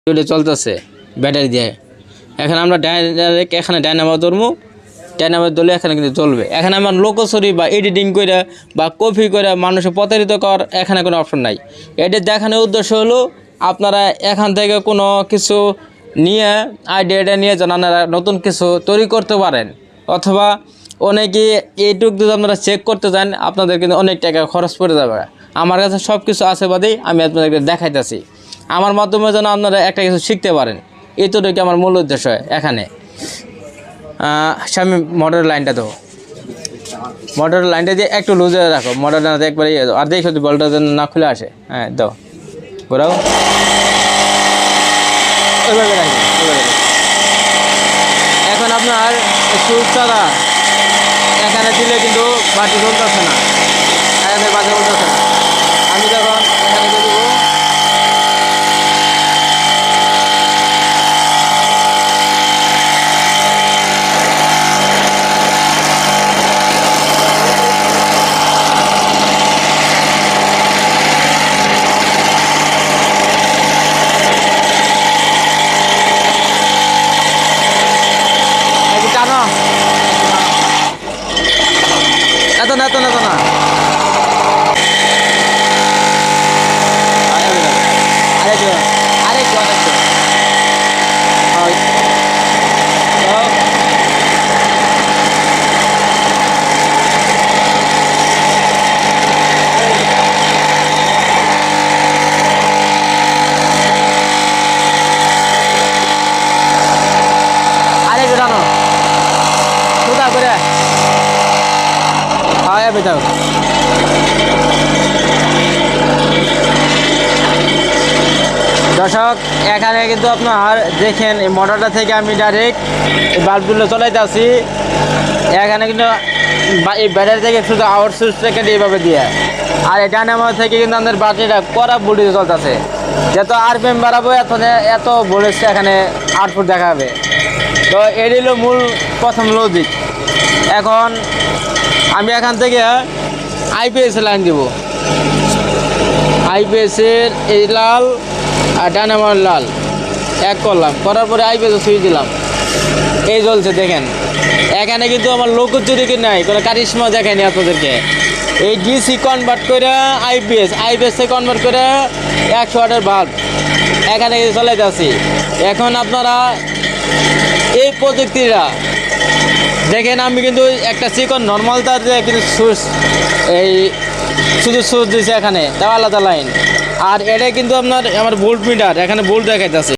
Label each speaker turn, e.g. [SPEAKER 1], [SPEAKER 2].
[SPEAKER 1] চলতেছে ব্যাটারি দিয়ে। এখন আমরা এখানে ডাইনামো ধরবো, ডাইনামো ধরলে এখানে কিন্তু চলবে। এখানে আমার লোকছড়ি বা এডিটিং করে বা কপি করে মানুষের প্রতারিত করার এখানে কোনো অপশন নাই। এটি দেখানোর উদ্দেশ্য হলো আপনারা এখান থেকে কোনো কিছু নিয়ে আইডিয়াটা নিয়ে যেন আপনারা নতুন কিছু তৈরি করতে পারেন, অথবা অনেকে এইটুক যদি আপনারা চেক করতে চান আপনাদের কিন্তু অনেক টাকা খরচ পড়ে যাবে। আমার কাছে সব কিছু আছে বাদেই আমি আপনাদেরকে দেখাইতেছি, আমার মাধ্যমে যেন আপনারা একটা কিছু শিখতে পারেন। এইটুকুই আমার মূল উদ্দেশ্য। এখানে স্বামী মোটরের লাইনটা দেবো, মোটরের লাইনটা দিয়ে একটু লুজে রাখো, মোটরটা একবারে আর দেখো যদি বলটা যেন না খুলে আসে। হ্যাঁ দাও, ঘোরাও, ওইভাবে রাখি, ওইভাবে। এখন আপনার সুইচটা এখানে দিলে কিন্তু বাটি চলতেছে না, এখানে বাটি চলতেছে না। আমি যখন এখানে দিয়ে দেবো, টানো, এত না এত না এত না, আরেকটু আরেকটু আরেকটু আরেকটু টানো কোথা করে। হ্যাঁ বেটাও, দর্শক এখানে কিন্তু আপনার দেখেন এই মোটরটা থেকে আমি ডাইরেক্ট এই বাল্বগুলো চলাইতে আসি। এখানে কিন্তু এই ব্যাটারি থেকে শুধু আউট সুইচটা কেটে এইভাবে দিয়ে, আর এই ডাইনামো থেকে কিন্তু আমাদের ব্যাটারিটা করা ভোল্টেজে চলতেছে। যত আরপিএম বাড়াবো এত ভোল্টেজ এখানে আউটপুট দেখাবে। তো এটি হলো মূল প্রথম লজিক। এখন আমি এখান থেকে আইপিএস লাইন দিব, আইপিএসের এই লাল আর ডাইনামোর লাল এক করলাম, করার পরে আইপিএস সুইচ দিলাম, এই জ্বলছে দেখেন। এখানে কিন্তু আমার লোকচুরি নাই, কোনো কারিশমা দেখায়নি আপনাদেরকে। এই ডিসি কনভার্ট করে আইপিএসে কনভার্ট করে 100 ওয়াটের বাল্ব এখানে কিন্তু চলাইতে আসি। এখন আপনারা এই প্রযুক্তিটা দেখেন, আমি কিন্তু একটা চিকন নর্মাল তার দিয়ে কিন্তু সুইচ এই শুধু সুইচ দিয়েছি, এখানে তাও আলাদা লাইন। আর এটা কিন্তু আমার ভোল্ট মিটার, এখানে ভোল্ট দেখাইতেছে।